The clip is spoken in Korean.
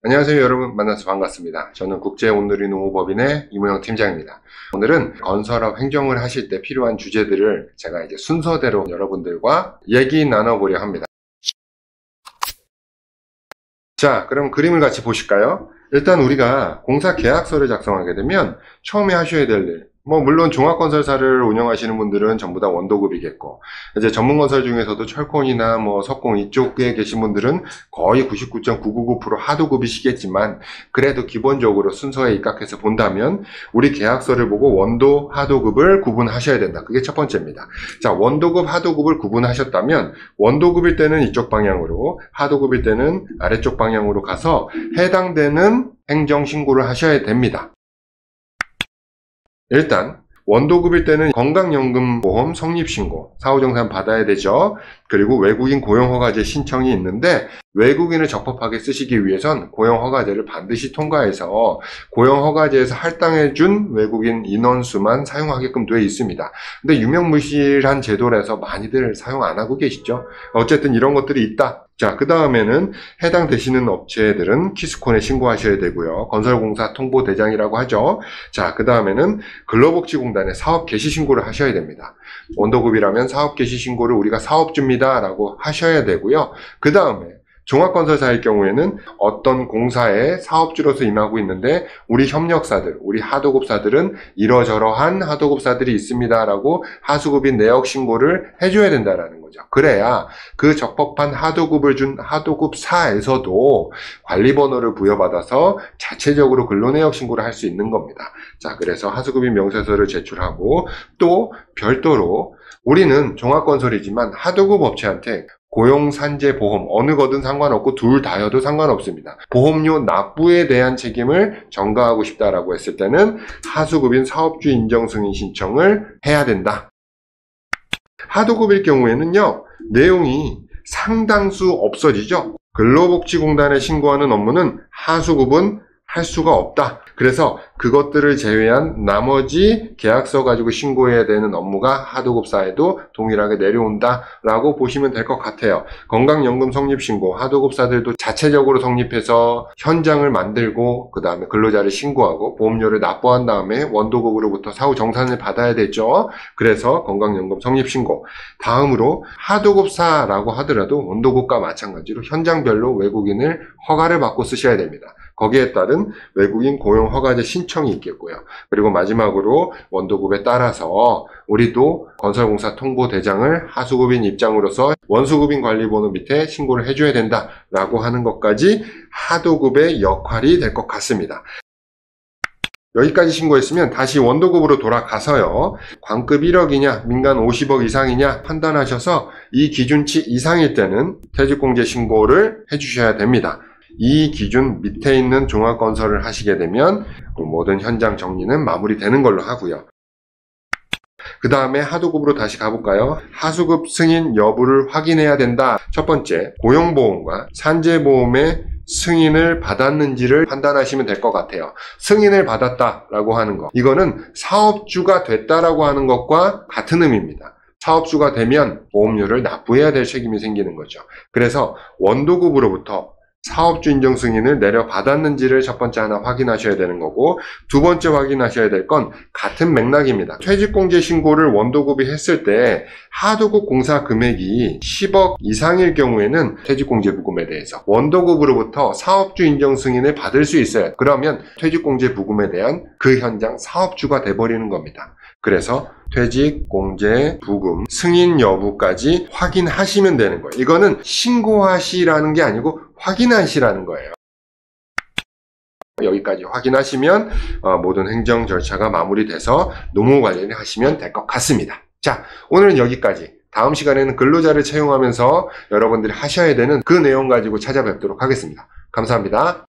안녕하세요 여러분, 만나서 반갑습니다. 저는 국제온누리 농업법인의 이무영 팀장입니다. 오늘은 건설업 행정을 하실 때 필요한 주제들을 제가 이제 순서대로 여러분들과 얘기 나눠보려 합니다. 자, 그럼 그림을 같이 보실까요? 일단 우리가 공사 계약서를 작성하게 되면 처음에 하셔야 될 일, 물론 종합건설사를 운영하시는 분들은 전부 다 원도급이겠고, 이제 전문건설 중에서도 철콘이나 석공 이쪽에 계신 분들은 거의 99.999% 하도급이시겠지만, 그래도 기본적으로 순서에 입각해서 본다면 우리 계약서를 보고 원도, 하도급을 구분하셔야 된다. 그게 첫 번째입니다. 자, 원도급, 하도급을 구분하셨다면 원도급일 때는 이쪽 방향으로, 하도급일 때는 아래쪽 방향으로 가서 해당되는 행정신고를 하셔야 됩니다. 일단 원도급일 때는 건강연금보험 성립신고, 사후정산 받아야 되죠. 그리고 외국인 고용허가제 신청이 있는데, 외국인을 적법하게 쓰시기 위해선 고용허가제를 반드시 통과해서 고용허가제에서 할당해준 외국인 인원수만 사용하게끔 되어 있습니다. 근데 유명무실한 제도라서 많이들 사용 안 하고 계시죠. 어쨌든 이런 것들이 있다. 자, 그 다음에는 해당되시는 업체들은 키스콘에 신고하셔야 되고요. 건설공사 통보대장이라고 하죠. 자, 그 다음에는 근로복지공단에 사업 개시 신고를 하셔야 됩니다. 원도급이라면 사업 개시 신고를 우리가 사업주입니다 라고 하셔야 되고요. 그 다음에 종합건설사일 경우에는 어떤 공사에 사업주로서 임하고 있는데 우리 협력사들, 우리 하도급사들은 이러저러한 하도급사들이 있습니다 라고 하수급인 내역 신고를 해줘야 된다라는 거죠. 그래야 그 적법한 하도급을 준 하도급사에서도 관리번호를 부여받아서 자체적으로 근로내역 신고를 할 수 있는 겁니다. 자, 그래서 하수급인 명세서를 제출하고, 또 별도로 우리는 종합건설이지만 하도급 업체한테 고용산재보험 어느 거든 상관없고 둘 다여도 상관없습니다. 보험료 납부에 대한 책임을 전가하고 싶다라고 했을 때는 하수급인 사업주 인정 승인 신청을 해야 된다. 하도급일 경우에는요, 내용이 상당수 없어지죠. 근로복지공단에 신고하는 업무는 하수급은 할 수가 없다. 그래서 그것들을 제외한 나머지 계약서 가지고 신고해야 되는 업무가 하도급사에도 동일하게 내려온다 라고 보시면 될 것 같아요. 건강연금 성립신고, 하도급사들도 자체적으로 성립해서 현장을 만들고 그 다음에 근로자를 신고하고 보험료를 납부한 다음에 원도급으로부터 사후 정산을 받아야 되죠. 그래서 건강연금 성립신고, 다음으로 하도급사라고 하더라도 원도급과 마찬가지로 현장별로 외국인을 허가를 받고 쓰셔야 됩니다. 거기에 따른 외국인 고용허가제 신청이 있겠고요. 그리고 마지막으로 원도급에 따라서 우리도 건설공사 통보대장을 하수급인 입장으로서 원수급인 관리번호 밑에 신고를 해줘야 된다라고 하는 것까지 하도급의 역할이 될 것 같습니다. 여기까지 신고했으면 다시 원도급으로 돌아가서요, 관급 1억이냐 민간 50억 이상이냐 판단하셔서 이 기준치 이상일 때는 퇴직공제 신고를 해주셔야 됩니다. 이 기준 밑에 있는 종합건설을 하시게 되면 모든 현장 정리는 마무리되는 걸로 하고요. 그 다음에 하도급으로 다시 가볼까요? 하수급 승인 여부를 확인해야 된다. 첫 번째, 고용보험과 산재보험의 승인을 받았는지를 판단하시면 될 것 같아요. 승인을 받았다라고 하는 거, 이거는 사업주가 됐다라고 하는 것과 같은 의미입니다. 사업주가 되면 보험료를 납부해야 될 책임이 생기는 거죠. 그래서 원도급으로부터 사업주 인정 승인을 내려받았는지를 첫 번째 하나 확인하셔야 되는 거고, 두 번째 확인하셔야 될 건 같은 맥락입니다. 퇴직공제 신고를 원도급이 했을 때 하도급 공사 금액이 10억 이상일 경우에는 퇴직공제 부금에 대해서 원도급으로부터 사업주 인정 승인을 받을 수 있어요. 그러면 퇴직공제 부금에 대한 그 현장 사업주가 돼버리는 겁니다. 그래서 퇴직공제 부금 승인 여부까지 확인하시면 되는 거예요. 이거는 신고하시라는 게 아니고 확인하시라는 거예요. 여기까지 확인하시면 모든 행정 절차가 마무리돼서 노무 관리를 하시면 될 것 같습니다. 자, 오늘은 여기까지. 다음 시간에는 근로자를 채용하면서 여러분들이 하셔야 되는 그 내용 가지고 찾아뵙도록 하겠습니다. 감사합니다.